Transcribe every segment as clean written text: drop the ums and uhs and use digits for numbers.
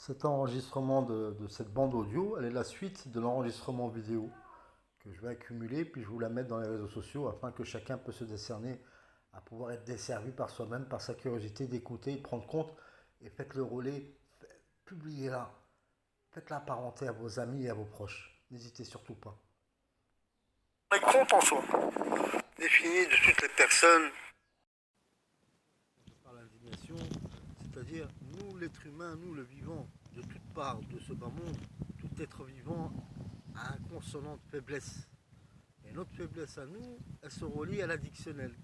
Cet enregistrement de cette bande audio, elle est la suite de l'enregistrement vidéo que je vais accumuler, puis je vais vous la mettre dans les réseaux sociaux afin que chacun puisse se décerner à pouvoir être desservi par soi-même, par sa curiosité d'écouter, de prendre compte, et faites le relais, publiez-la, faites-la parenté à vos amis et à vos proches. N'hésitez surtout pas. Avec compte en soi, défini de toutes les personnes. Par l'indignation, c'est-à-dire nous, l'être humain, nous, le vivant, de toutes parts de ce bas monde, tout être vivant a un consonant de faiblesse. Et notre faiblesse à nous, elle se relie à l'addictionnel.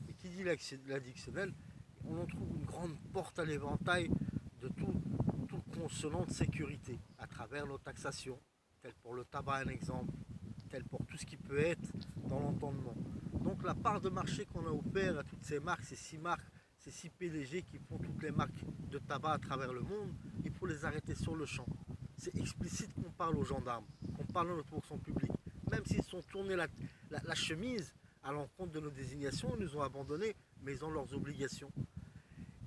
Et qui dit l'addictionnel, on en trouve une grande porte à l'éventail de tout consonant de sécurité, à travers nos taxations, tel pour le tabac un exemple, tel pour tout ce qui peut être dans l'entendement. Donc la part de marché qu'on a offert à toutes ces marques, ces 6 marques, ces 6 PDG qui font toutes les marques de tabac à travers le monde, il faut les arrêter sur le champ. C'est explicite qu'on parle aux gendarmes, qu'on parle à notre fonction publique. Même s'ils sont tournés la chemise à l'encontre de nos désignations, ils nous ont abandonnés, mais ils ont leurs obligations.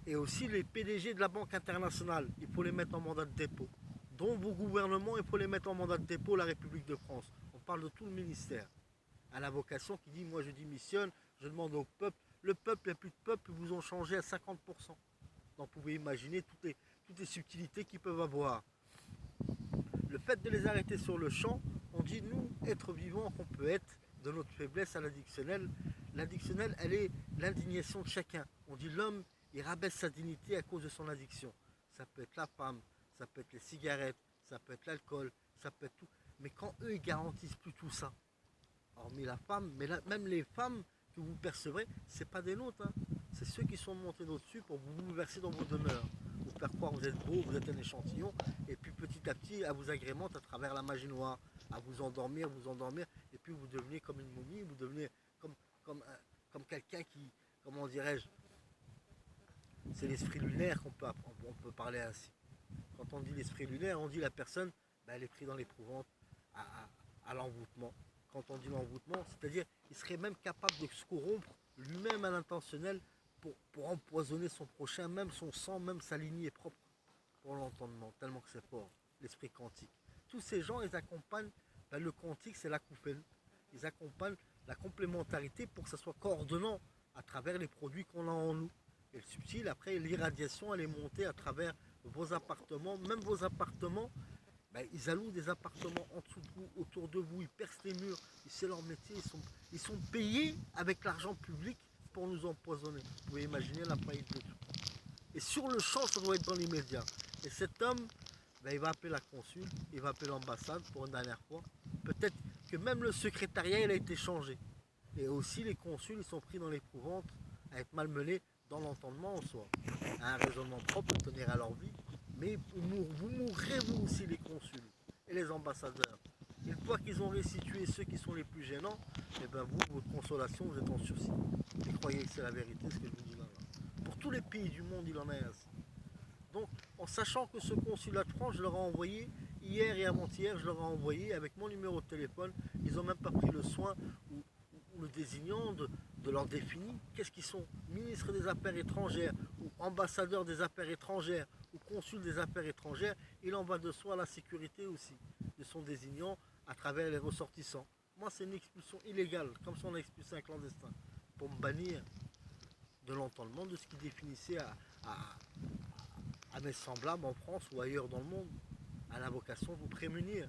Et aussi les PDG de la Banque internationale, il faut les mettre en mandat de dépôt. Dont vos gouvernements, il faut les mettre en mandat de dépôt, la République de France. On parle de tout le ministère. À la vocation qui dit, moi je démissionne, je demande au peuple. Le peuple, il n'y a plus de peuple, ils vous ont changé à 50%. Donc vous pouvez imaginer toutes les subtilités qu'ils peuvent avoir. Le fait de les arrêter sur le champ, on dit nous, être vivants qu'on peut être, de notre faiblesse à l'addictionnel. L'addictionnel, elle est l'indignation de chacun. On dit l'homme, il rabaisse sa dignité à cause de son addiction. Ça peut être la femme, ça peut être les cigarettes, ça peut être l'alcool, ça peut être tout. Mais quand eux, ils garantissent plus tout ça, hormis la femme, mais même les femmes que vous percevrez, c'est pas des nôtres. Hein. C'est ceux qui sont montés au-dessus pour vous verser dans vos demeures. Vous faire croire que vous êtes beau, vous êtes un échantillon, et puis petit à petit, à vous agrémente à travers la magie noire, à vous endormir, et puis vous devenez comme une momie, vous devenez comme quelqu'un qui, comment dirais-je, c'est l'esprit lunaire on peut parler ainsi. Quand on dit l'esprit lunaire, on dit la personne, ben, elle est prise dans l'éprouvante, à l'envoûtement. Quand on dit l'envoûtement, c'est-à-dire qu'il serait même capable de se corrompre lui-même à l'intentionnel pour empoisonner son prochain, même son sang, même sa lignée est propre pour l'entendement, tellement que c'est fort, l'esprit quantique. Tous ces gens, ils accompagnent, ben, le quantique, c'est l'acouphène. Ils accompagnent la complémentarité pour que ça soit coordonnant à travers les produits qu'on a en nous. Et le subtil, après, l'irradiation, elle est montée à travers vos appartements, même vos appartements. Ben, ils allouent des appartements en dessous de vous, autour de vous, ils percent les murs, c'est leur métier, ils sont payés avec l'argent public pour nous empoisonner. Vous pouvez imaginer la faillite de tout. Et sur le champ, ça doit être dans l'immédiat. Et cet homme, ben, il va appeler la consul, il va appeler l'ambassade pour une dernière fois. Peut-être que même le secrétariat, il a été changé. Et aussi, les consuls, ils sont pris dans l'épouvante à être malmenés dans l'entendement en soi, à un raisonnement propre de tenir à leur vie. Mais vous mourrez vous aussi les consuls et les ambassadeurs. Une fois qu'ils ont restitué ceux qui sont les plus gênants, et ben vous, votre consolation, vous êtes en sursis. Et croyez que c'est la vérité ce que je vous dis là. Pour tous les pays du monde, il en est ainsi. Donc, en sachant que ce consulat de France, je leur ai envoyé hier et avant-hier, je leur ai envoyé avec mon numéro de téléphone. Ils n'ont même pas pris le soin ou le désignant de leur définir qu'est-ce qu'ils sont, ministre des Affaires étrangères ou ambassadeur des Affaires étrangères ou consul des Affaires étrangères. Il en va de soi la sécurité aussi de son désignant à travers les ressortissants. Moi, c'est une expulsion illégale, comme si on a expulsé un clandestin, pour me bannir de l'entendement de ce qui définissait à mes semblables en France ou ailleurs dans le monde, à la vocation de vous prémunir.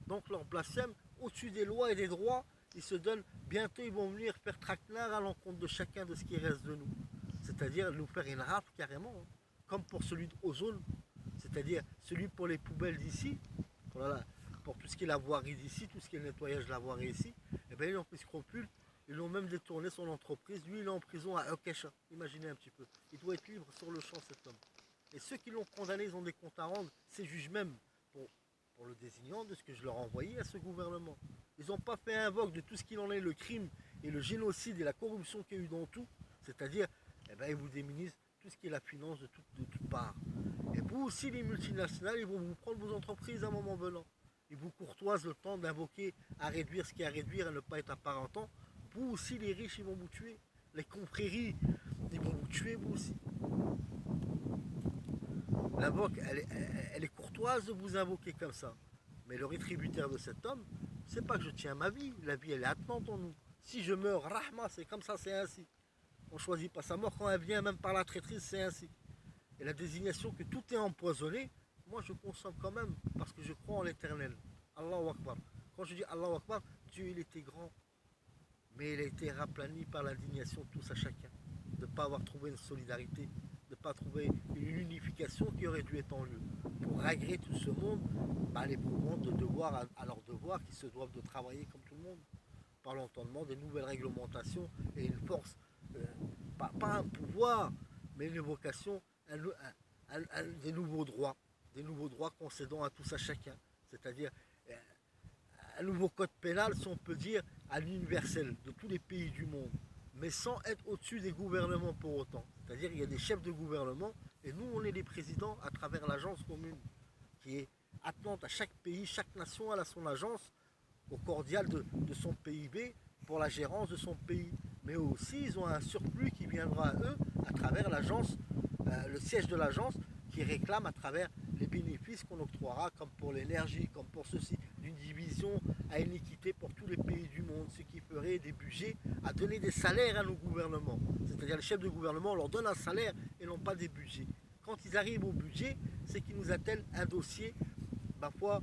Donc leur blasphème, au-dessus des lois et des droits, ils se donnent, bientôt ils vont venir faire traquenard à l'encontre de chacun de ce qui reste de nous. C'est-à-dire nous faire une rafle carrément, hein, comme pour celui d'Ozone, c'est-à-dire celui pour les poubelles d'ici, pour tout ce qui est la voirie d'ici, tout ce qui est le nettoyage de la voirie ici, et bien ils ont pris scrupule, ils l'ont même détourné son entreprise, lui il est en prison à Okesha, imaginez un petit peu, il doit être libre sur le champ cet homme. Et ceux qui l'ont condamné, ils ont des comptes à rendre, ces juges même, pour le désignant de ce que je leur ai envoyé à ce gouvernement. Ils n'ont pas fait invoque de tout ce qu'il en est, le crime et le génocide et la corruption qu'il y a eu dans tout, c'est-à-dire, eh ben, ils vous déministrent tout ce qui est la finance de toutes parts. Et vous aussi, les multinationales, ils vont vous prendre vos entreprises à un moment venant. Ils vous courtoisent le temps d'invoquer à réduire ce qu'il y a à réduire, à ne pas être apparentant. Vous aussi, les riches, ils vont vous tuer. Les confréries, ils vont vous tuer, vous aussi. L'invoque, elle est courtoise de vous invoquer comme ça. Mais le rétributaire de cet homme, c'est pas que je tiens ma vie. La vie, elle est attenante en nous. Si je meurs, rahma, c'est comme ça, c'est ainsi. On ne choisit pas sa mort quand elle vient, même par la traîtrise, c'est ainsi. Et la désignation que tout est empoisonné, moi je consomme quand même, parce que je crois en l'éternel. Allahu Akbar. Quand je dis Allahu Akbar, Dieu il était grand, mais il a été raplani par l'indignation de tous à chacun. De ne pas avoir trouvé une solidarité, de ne pas trouver une unification qui aurait dû être en lieu. Pour ragrer tout ce monde, les prouvant de devoir à leur devoir, qui se doivent de travailler comme tout le monde, par l'entendement des nouvelles réglementations et une force, pas un pouvoir, mais une évocation, des nouveaux droits concédant à tous à chacun. C'est-à-dire un nouveau code pénal, si on peut dire, à l'universel de tous les pays du monde, mais sans être au-dessus des gouvernements pour autant. C'est-à-dire qu'il y a des chefs de gouvernement et nous, on est les présidents à travers l'agence commune qui est attenante à chaque pays, chaque nation a son agence au cordial de son PIB pour la gérance de son pays. Mais aussi, ils ont un surplus qui viendra à eux à travers l'agence, le siège de l'agence qui réclame à travers les bénéfices qu'on octroiera, comme pour l'énergie, comme pour ceci, d'une division à une équité pour tous les pays du monde, ce qui ferait des budgets à donner des salaires à nos gouvernements. C'est-à-dire les chefs de gouvernement, on leur donne un salaire et non pas des budgets. Quand ils arrivent au budget, c'est qu'ils nous attellent un dossier, parfois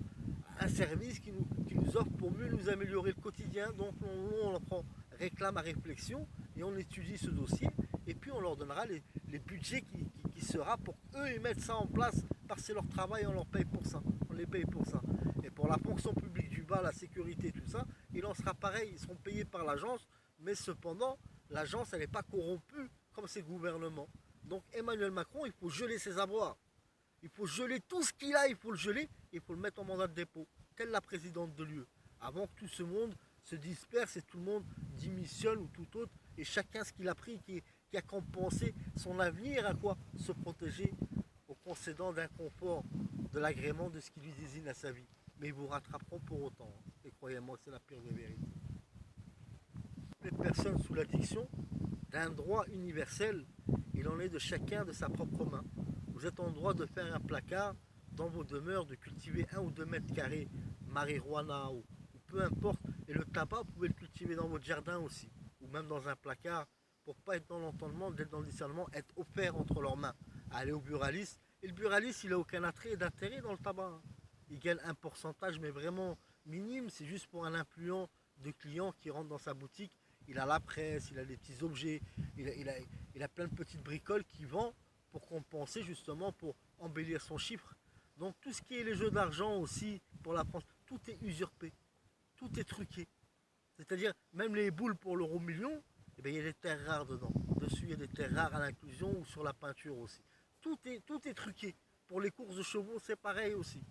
un service qui nous offre pour mieux nous améliorer le quotidien. Donc on leur prend, réclame à réflexion et on étudie ce dossier et puis on leur donnera les budgets qui sera pour eux ils mettent ça en place parce que c'est leur travail, on leur paye pour ça, on les paye pour ça. Et pour la fonction publique du bas, la sécurité, tout ça, il en sera pareil, ils seront payés par l'agence, mais cependant l'agence elle n'est pas corrompue comme ces gouvernements. Donc Emmanuel Macron, il faut geler ses avoirs. Il faut geler tout ce qu'il a, il faut le geler, et il faut le mettre en mandat de dépôt, telle la présidente de l'UE, avant que tout ce monde se disperse et tout le monde démissionne ou tout autre, et chacun ce qu'il a pris, qui a compensé son avenir à quoi se protéger au concédant d'un confort, de l'agrément de ce qui lui désigne à sa vie. Mais ils vous rattraperont pour autant, et croyez-moi que c'est la pire des vérités. Les personnes sous l'addiction d'un droit universel, il en est de chacun de sa propre main. Vous êtes en droit de faire un placard dans vos demeures, de cultiver 1 ou 2 mètres carrés, marijuana ou peu importe. Et le tabac, vous pouvez le cultiver dans votre jardin aussi, ou même dans un placard, pour ne pas être dans l'entendement, d'être dans le discernement, être offert entre leurs mains. Aller au buraliste. Et le buraliste, il n'a aucun attrait d'intérêt dans le tabac. Il gagne un pourcentage, mais vraiment minime. C'est juste pour un influent de clients qui rentre dans sa boutique. Il a la presse, il a des petits objets, il a plein de petites bricoles qu'il vend pour compenser justement, pour embellir son chiffre. Donc tout ce qui est les jeux d'argent aussi pour la France, tout est usurpé, tout est truqué. C'est-à-dire même les boules pour l'euro million, eh bien, il y a des terres rares dedans. Dessus il y a des terres rares à l'inclusion ou sur la peinture aussi. Tout est truqué. Pour les courses de chevaux c'est pareil aussi.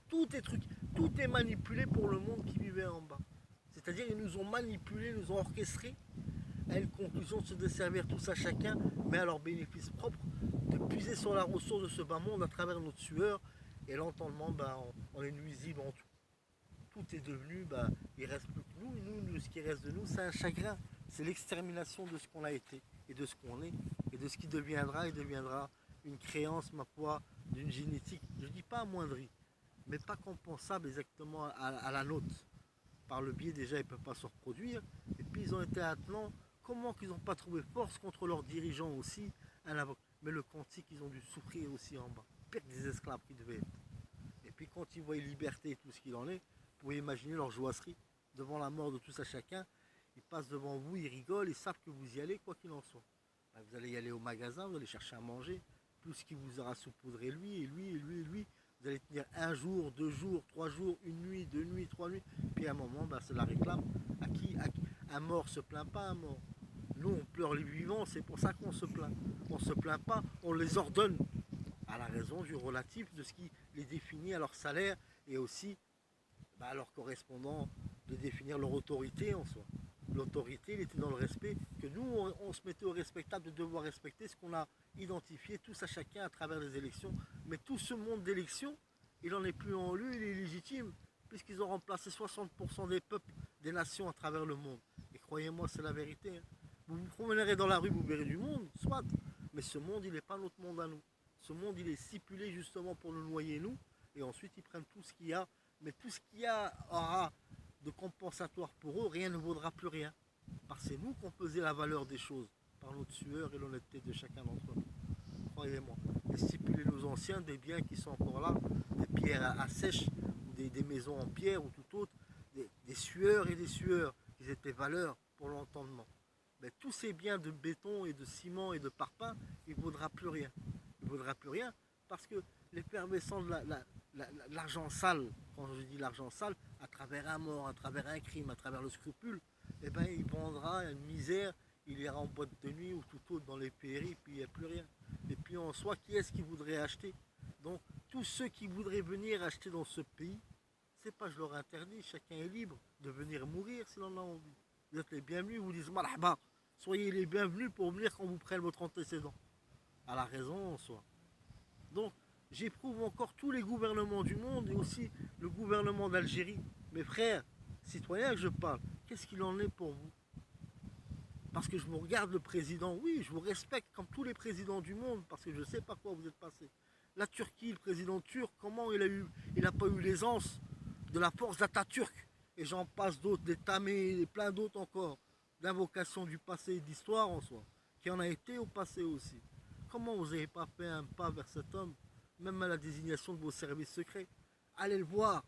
Tout est truqué, tout est manipulé pour le monde qui vivait en bas. C'est-à-dire ils nous ont manipulés, nous ont orchestrés à une conclusion de se desservir tous à chacun, mais à leur bénéfice propre, de puiser sur la ressource de ce bas monde à travers notre sueur, et l'entendement, on est nuisible en tout. Tout est devenu, il ne reste plus que nous, et nous, ce qui reste de nous, c'est un chagrin. C'est l'extermination de ce qu'on a été, et de ce qu'on est, et de ce qui deviendra, et deviendra une créance, ma foi, d'une génétique, je ne dis pas amoindrie, mais pas compensable exactement à la nôtre. Par le biais, déjà, ils ne peuvent pas se reproduire, et puis ils ont été attenants. Comment qu'ils n'ont pas trouvé force contre leurs dirigeants aussi, mais le quantique, ils ont dû souffrir aussi en bas, pire que des esclaves qu'ils devaient être. Et puis quand ils voient liberté et tout ce qu'il en est, vous pouvez imaginer leur joasserie devant la mort de tous à chacun. Ils passent devant vous, ils rigolent, ils savent que vous y allez, quoi qu'il en soit. Vous allez y aller au magasin, vous allez chercher à manger, plus ce qui vous aura saupoudré lui, et lui, et lui, et lui. Vous allez tenir 1 jour, 2 jours, 3 jours, 1 nuit, 2 nuits, 3 nuits, puis à un moment, c'est la réclame. À qui un mort se plaint pas, un mort. Nous, on pleure les vivants, c'est pour ça qu'on se plaint. On ne se plaint pas, on les ordonne à la raison du relatif de ce qui les définit à leur salaire et aussi à leur correspondant de définir leur autorité en soi. L'autorité, il était dans le respect, que nous, on se mettait au respectable de devoir respecter ce qu'on a identifié tous à chacun à travers les élections. Mais tout ce monde d'élections, il n'en est plus en lui, il est légitime, puisqu'ils ont remplacé 60% des peuples, des nations à travers le monde. Et croyez-moi, c'est la vérité. Vous vous promènerez dans la rue, vous verrez du monde, soit. Mais ce monde, il n'est pas notre monde à nous. Ce monde, il est stipulé justement pour nous noyer, nous, et ensuite ils prennent tout ce qu'il y a. Mais tout ce qu'il y a aura de compensatoire pour eux, rien ne vaudra plus rien. Parce que c'est nous qu'on pesait la valeur des choses, par notre sueur et l'honnêteté de chacun d'entre nous. Croyez-moi. Et stipuler nos anciens, des biens qui sont encore là, des pierres à sèche, ou des maisons en pierre, ou tout autre, des sueurs et des sueurs, qui étaient valeurs pour l'entendement. Mais tous ces biens de béton et de ciment et de parpaing, il ne vaudra plus rien. Il ne vaudra plus rien parce que l'effervescence de l'argent sale, quand je dis l'argent sale, à travers un mort, à travers un crime, à travers le scrupule, eh ben, il vendra une misère, il ira en boîte de nuit ou tout autre dans les pairies, puis il n'y a plus rien. Et puis en soi, qui est-ce qui voudrait acheter? Donc tous ceux qui voudraient venir acheter dans ce pays, c'est pas je leur interdis, chacun est libre de venir mourir s'il en a envie. Vous êtes les bienvenus, vous dites marhaba, soyez les bienvenus pour venir quand vous prenez votre antécédent. À la raison en soi. Donc j'éprouve encore tous les gouvernements du monde et aussi le gouvernement d'Algérie. Mes frères, citoyens que je parle, qu'est-ce qu'il en est pour vous? Parce que je vous regarde le président, oui, je vous respecte comme tous les présidents du monde, parce que je sais par quoi vous êtes passé. La Turquie, le président turc, comment il n'a pas eu l'aisance de la force d'Atatürk, et j'en passe d'autres, des Tamés, et plein d'autres encore, d'invocation du passé et d'histoire en soi, qui en a été au passé aussi. Comment vous n'avez pas fait un pas vers cet homme, même à la désignation de vos services secrets? Allez le voir,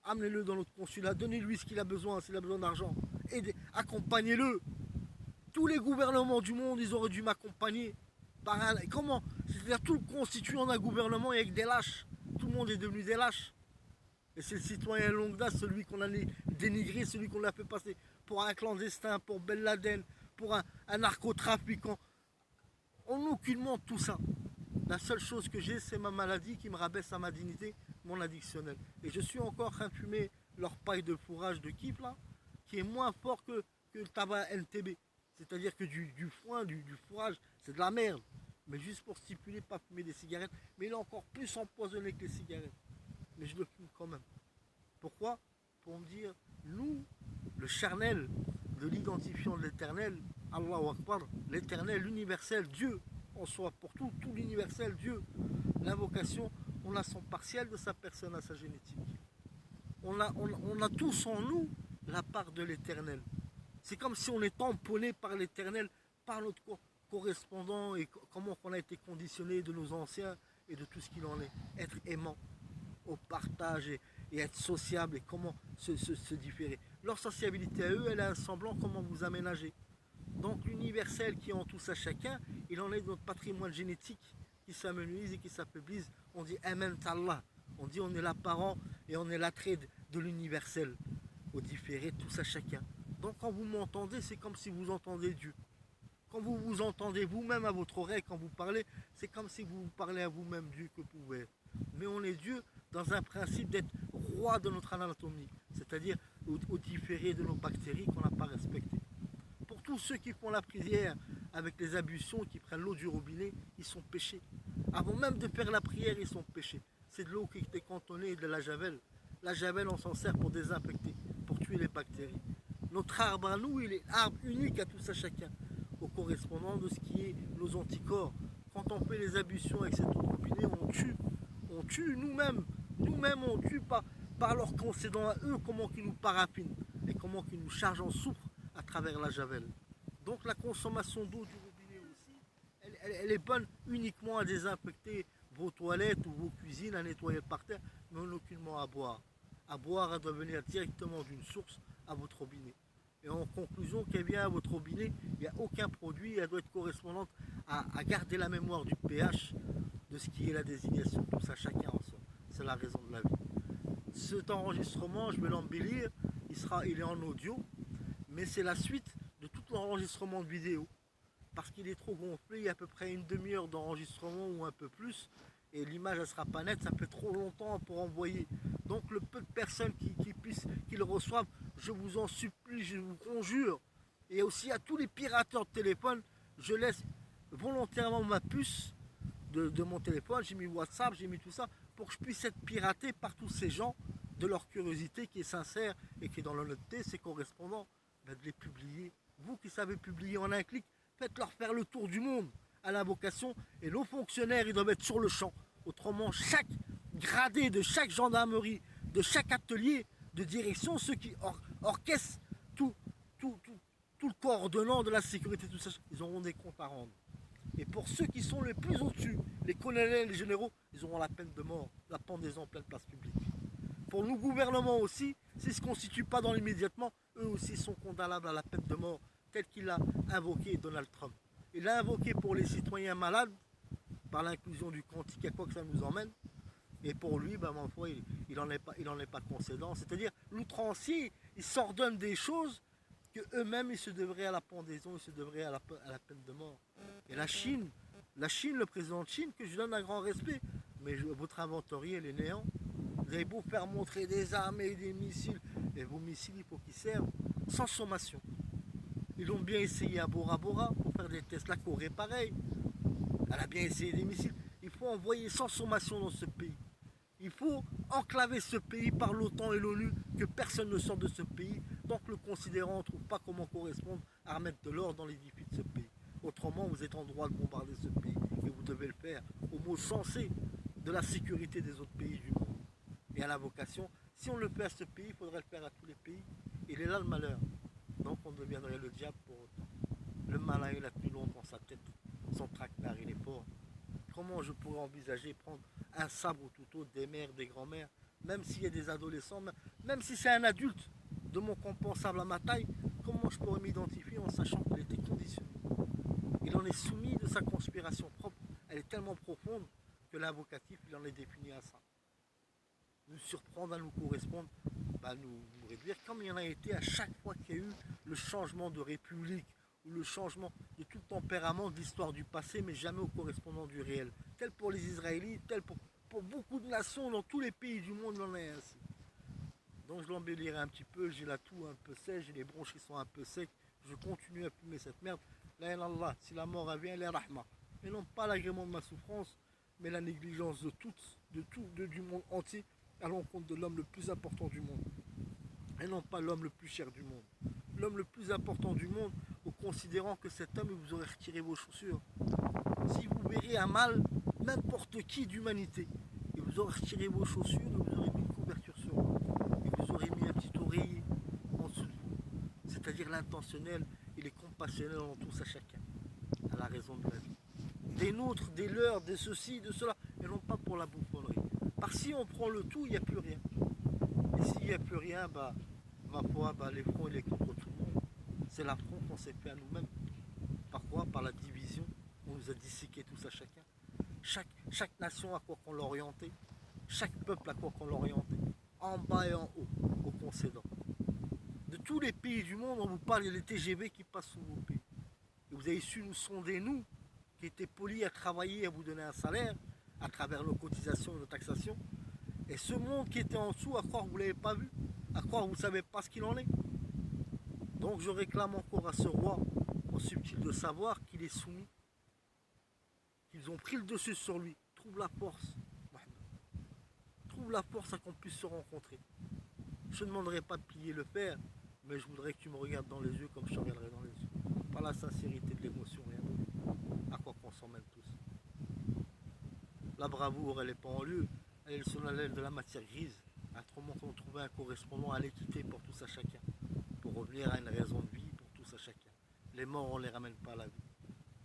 amenez-le dans notre consulat, donnez-lui ce qu'il a besoin, s'il a besoin d'argent, accompagnez-le. Tous les gouvernements du monde, ils auraient dû m'accompagner. Comment? C'est-à-dire tout le constituant d'un gouvernement avec des lâches. Tout le monde est devenu des lâches. Et c'est le citoyen longue date, celui qu'on a dénigré, celui qu'on a fait passer pour un clandestin, pour Ben Laden, pour un narcotrafiquant. On n'a aucunement tout ça. La seule chose que j'ai, c'est ma maladie qui me rabaisse à ma dignité, mon addictionnel. Et je suis encore en train de fumer leur paille de fourrage de kiff là, qui est moins fort que le tabac NTB. C'est-à-dire que du foin, du fourrage, c'est de la merde. Mais juste pour stipuler, pas fumer des cigarettes. Mais il est encore plus empoisonné que les cigarettes. Mais je le fume quand même. Pourquoi? Pour me dire, nous, le charnel de l'identifiant de l'éternel, Allahu Akbar, l'éternel, l'universel, Dieu, en soi, pour tout l'universel, Dieu, l'invocation, on a son partiel de sa personne à sa génétique. On a tous en nous la part de l'éternel. C'est comme si on est tamponné par l'éternel, par notre correspondant et comment on a été conditionné de nos anciens et de tout ce qu'il en est. Être aimant au partage et être sociable et comment se différer. Leur sociabilité à eux, elle a un semblant comment vous aménager. Donc l'universel qui est en tous à chacun, il en est de notre patrimoine génétique qui s'amenuise et qui s'affaiblisse. On dit Amen Allah. On dit on est l'apparent et on est l'attrait de l'universel, au différé de tous à chacun. Donc quand vous m'entendez, c'est comme si vous entendez Dieu. Quand vous vous entendez vous-même à votre oreille, quand vous parlez, c'est comme si vous parlez à vous-même Dieu que vous pouvez être. Mais on est Dieu dans un principe d'être roi de notre anatomie, c'est-à-dire au différé de nos bactéries qu'on n'a pas respectées. Pour tous ceux qui font la prière avec les ablutions, qui prennent l'eau du robinet, ils sont péchés. Avant même de faire la prière, ils sont péchés. C'est de l'eau qui était cantonnée et de la javel. La javel, on s'en sert pour désinfecter, pour tuer les bactéries. Notre arbre à nous, il est arbre unique à tous à chacun, au correspondant de ce qui est nos anticorps. Quand on fait les ablutions avec cette eau de robinet, on tue nous-mêmes. Nous-mêmes, on tue par leur concédant à eux, comment qu'ils nous paraffinent et comment qu'ils nous chargent en soufre à travers la javel. Donc la consommation d'eau du robinet aussi, elle est bonne uniquement à désinfecter vos toilettes ou vos cuisines, à nettoyer par terre, mais aucunement à boire. À boire, elle doit venir directement d'une source à votre robinet. Et en conclusion, qu'elle vient à votre robinet, il n'y a aucun produit, elle doit être correspondante à garder la mémoire du pH, de ce qui est la désignation, tout ça chacun en soi. C'est la raison de la vie. Cet enregistrement, je vais l'embellir, il est en audio, mais c'est la suite de tout l'enregistrement de vidéo. Parce qu'il est trop gonflé, il y a à peu près une demi-heure d'enregistrement ou un peu plus, et l'image ne sera pas nette, ça fait trop longtemps pour envoyer. Donc le peu de personnes qui le reçoivent, je vous en supplie, je vous conjure, et aussi à tous les pirateurs de téléphone, je laisse volontairement ma puce de mon téléphone, j'ai mis WhatsApp, j'ai mis tout ça, pour que je puisse être piraté par tous ces gens, de leur curiosité qui est sincère et qui est dans l'honnêteté, c'est correspondant, de les publier. Vous qui savez publier en un clic, faites-leur faire le tour du monde. à l'invocation et nos fonctionnaires, ils doivent être sur le champ. Autrement, chaque gradé de chaque gendarmerie, de chaque atelier de direction, ceux qui orchestrent tout, tout, tout, tout le coordonnant de la sécurité, tout ça, ils auront des comptes à rendre. Et pour ceux qui sont les plus au-dessus, les colonels, les généraux, ils auront la peine de mort, la pendaison en pleine place publique. Pour nous gouvernements aussi, s'ils ne se constituent pas dans l'immédiatement, eux aussi sont condamnables à la peine de mort, tel qu'il a invoqué Donald Trump. Il l'a invoqué pour les citoyens malades, par l'inclusion du quantique, à quoi que ça nous emmène. Et pour lui, ben, ma foi, il n'en est pas concédant. C'est-à-dire, l'outrancier, il s'ordonne des choses que eux-mêmes, ils se devraient à la pendaison, ils se devraient à la peine de mort. Et la Chine, le président de Chine, que je donne un grand respect, mais votre inventory, elle est néant. Vous avez beau faire montrer des armes et des missiles, et vos missiles, il faut qu'ils servent sans sommation. Ils ont bien essayé à Bora Bora pour faire des tests. La Corée, pareil. Elle a bien essayé des missiles. Il faut envoyer sans sommation dans ce pays. Il faut enclaver ce pays par l'OTAN et l'ONU, que personne ne sorte de ce pays, tant que le considérant ne trouve pas comment correspondre à remettre de l'ordre dans l'édifice de ce pays. Autrement, vous êtes en droit de bombarder ce pays, et vous devez le faire au mot sensé de la sécurité des autres pays du monde. Et à la vocation, si on le fait à ce pays, il faudrait le faire à tous les pays. Il est là le malheur. Donc on deviendrait le diable pour autant. Le malin, il a plus long dans sa tête. Son traquenard, il est fort. Comment je pourrais envisager prendre un sabre au couteau des mères, des grands-mères, même s'il y a des adolescents, même si c'est un adulte de mon compensable à ma taille, comment je pourrais m'identifier en sachant qu'il était conditionné? Il en est soumis de sa conspiration propre. Elle est tellement profonde que l'invocatif, il en est défini à ça. Nous surprendre, à nous correspondre, nous réduire, comme il y en a été à chaque fois qu'il y a eu le changement de république, ou le changement de tout le tempérament de l'histoire du passé, mais jamais au correspondant du réel. Tel pour les Israélites, tel pour beaucoup de nations dans tous les pays du monde, il en est ainsi. Donc je l'embellirai un petit peu, j'ai la toux un peu sèche, j'ai les bronches qui sont un peu secs, je continue à fumer cette merde. La ilaha illallah, si la mort vient, elle est rahma. Et non pas l'agrément de ma souffrance, mais la négligence de du monde entier, à l'encontre de l'homme le plus important du monde. Et non pas l'homme le plus cher du monde. L'homme le plus important du monde, en considérant que cet homme, vous aurez retiré vos chaussures. Si vous verrez un mal, n'importe qui d'humanité, et vous aurez retiré vos chaussures, et vous aurez mis une couverture sur vous, et vous aurez mis un petit oreiller en dessous de vous. C'est-à-dire l'intentionnel et les compassionnels en tous à chacun, à la raison de la vie. Des nôtres, des leurs, des ceci, de cela, et non pas pour la bouffonnerie. Parce que si on prend le tout, il n'y a plus rien. Et s'il n'y a plus rien, ma foi, les fronts, il est contre tout le monde. C'est l'affront qu'on s'est fait à nous-mêmes. Par quoi? Par la division. On nous a disséqué tous à chacun. Chaque nation à quoi qu'on l'orientait. Chaque peuple à quoi qu'on l'orientait. En bas et en haut, au concédant. De tous les pays du monde, on vous parle, il y a les TGV qui passent sous vos pieds. Et vous avez su nous sonder, nous, qui étaient polis à travailler, à vous donner un salaire, à travers nos cotisations et nos taxations. Et ce monde qui était en dessous, à croire que vous ne l'avez pas vu, à croire que vous ne savez pas ce qu'il en est. Donc je réclame encore à ce roi, en subtil de savoir qu'il est soumis, qu'ils ont pris le dessus sur lui. Trouve la force, trouve la force à qu'on puisse se rencontrer. Je ne demanderai pas de plier le fer, mais je voudrais que tu me regardes dans les yeux comme je te regarderai dans les yeux. Pas la sincérité de l'émotion, rien d'autre. À quoi qu'on s'emmène tous. La bravoure, elle n'est pas en lieu, elle est sur la lèvre de la matière grise. Autrement qu'on trouvait un correspondant à l'équité pour tous à chacun. Pour revenir à une raison de vie pour tous à chacun. Les morts, on ne les ramène pas à la vie.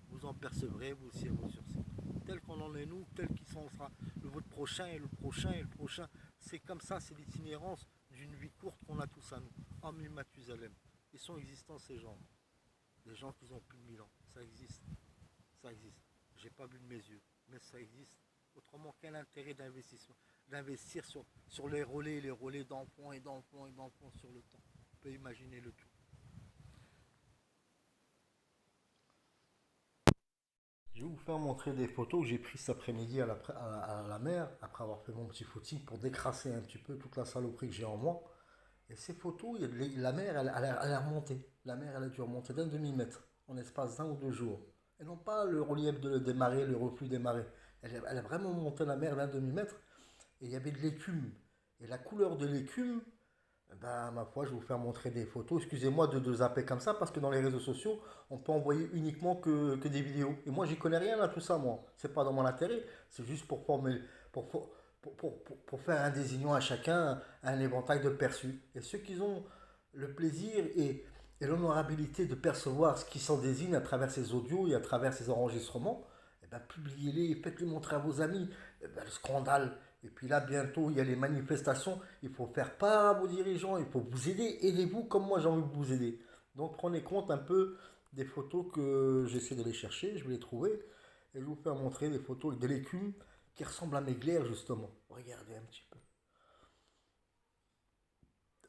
Vous en percevrez, vous aussi, à vos sursis. Tel qu'on en est nous, tel qu'il sera votre prochain et le prochain et le prochain. C'est comme ça, c'est l'itinérance d'une vie courte qu'on a tous à nous. En mille Mathusalem. Ils sont existants ces gens. Des gens qui ont plus de 1000 ans. Ça existe. Ça existe. J'ai pas vu de mes yeux, mais ça existe. Autrement, quel intérêt d'investir sur les relais d'enfants et d'enfants et d'enfants sur le temps. On peut imaginer le tout. Je vais vous faire montrer des photos que j'ai prises cet après-midi à la mer, après avoir fait mon petit footing pour décrasser un petit peu toute la saloperie que j'ai en moi. Et ces photos, la mer, elle a remonté. La mer, elle a dû remonter d'un demi-mètre en espace d'un ou deux jours. Et non pas le relief des marées, le reflux des marées. Elle a vraiment monté la mer d'un demi-mètre. Et il y avait de l'écume. Et la couleur de l'écume, Ben, ma foi, je vais vous faire montrer des photos. Excusez-moi de zapper comme ça, parce que dans les réseaux sociaux, on peut envoyer uniquement que des vidéos. Et moi, j'y connais rien à tout ça, moi. C'est pas dans mon intérêt. C'est juste pour former, pour, for- pour faire un désignant à chacun, un éventail de perçus. Et ceux qui ont le plaisir et l'honorabilité de percevoir ce qui s'en désigne à travers ces audios et à travers ces enregistrements, eh ben, publiez-les, faites-les montrer à vos amis. Eh ben, le scandale. Et puis là, bientôt, il y a les manifestations. Il faut faire part à vos dirigeants. Il faut vous aider. Aidez-vous comme moi, j'ai envie de vous aider. Donc, prenez compte un peu des photos que j'essaie de les chercher. Je vais les trouver. Et je vais vous faire montrer des photos de l'écume qui ressemblent à mes glaires, justement. Regardez un petit peu.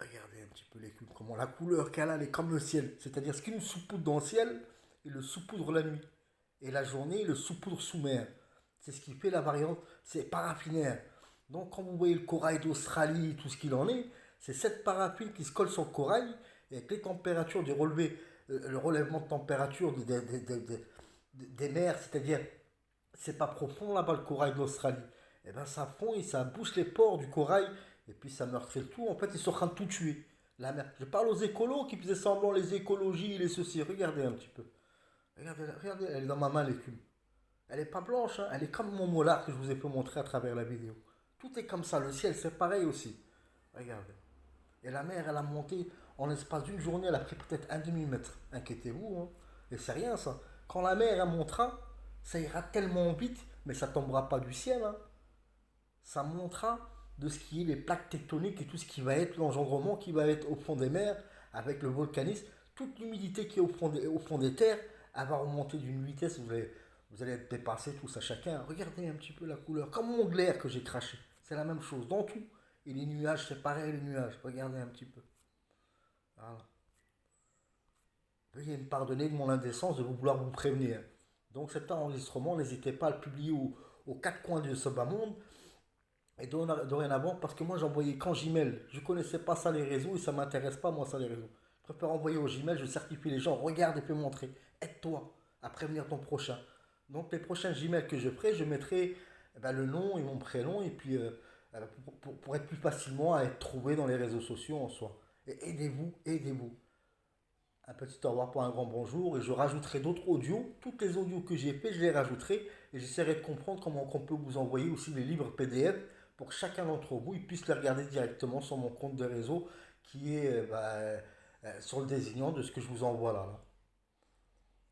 Regardez un petit peu l'écume. Comment la couleur qu'elle a, elle est comme le ciel. C'est-à-dire, ce qui nous saupoudre dans le ciel, il le saupoudre la nuit. Et la journée, il le saupoudre sous mer. C'est ce qui fait la variante, c'est paraffinaire. Donc quand vous voyez le corail d'Australie, tout ce qu'il en est, c'est cette paraffine qui se colle sur le corail, et avec les températures du relevé, le relèvement de température des mers, c'est-à-dire c'est pas profond là-bas le corail d'Australie, et bien ça fond et ça bouche les pores du corail, et puis ça meurtrit le tout, en fait ils sont en train de tout tuer. La mer. Je parle aux écolos qui faisaient semblant les écologies, les ceci, regardez un petit peu. Regardez, regardez, elle est dans ma main l'écume. Elle est pas blanche, hein, elle est comme mon molar que je vous ai fait montrer à travers la vidéo. Tout est comme ça, le ciel c'est pareil aussi. Regardez. Et la mer, elle a monté en l'espace d'une journée, elle a pris peut-être un demi-mètre. Inquiétez-vous, hein. Et c'est rien ça. Quand la mer, elle montera, ça ira tellement vite, mais ça tombera pas du ciel, hein. Ça montera de ce qui est les plaques tectoniques et tout ce qui va être l'engendrement qui va être au fond des mers, avec le volcanisme, toute l'humidité qui est au fond des terres, elle va remonter d'une vitesse, vous allez être dépassé tous à chacun. Regardez un petit peu la couleur, comme mon glaire que j'ai craché. C'est la même chose dans tout. Et les nuages, c'est pareil, les nuages. Regardez un petit peu. Voilà. Veuillez me pardonner de mon indécence de vouloir vous prévenir. Donc cet enregistrement, n'hésitez pas à le publier aux quatre coins de ce bas monde. Et dorénavant, parce que moi j'envoyais qu'en Gmail, je ne connaissais pas ça les réseaux et ça ne m'intéresse pas moi ça les réseaux. Je préfère envoyer au Gmail, je certifie les gens, regarde et fais montrer, aide-toi à prévenir ton prochain. Donc les prochains Gmail que je ferai, je mettrai le nom et mon prénom et puis pour être plus facilement à être trouvé dans les réseaux sociaux en soi. Et aidez-vous, aidez-vous. Un petit au revoir pour un grand bonjour et je rajouterai d'autres audios. Toutes les audios que j'ai fait, je les rajouterai et j'essaierai de comprendre comment on peut vous envoyer aussi les livres PDF pour que chacun d'entre vous il puisse les regarder directement sur mon compte de réseau qui est sur le désignant de ce que je vous envoie là.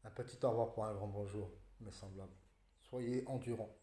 Un petit au revoir pour un grand bonjour, mes semblables. Soyez endurants.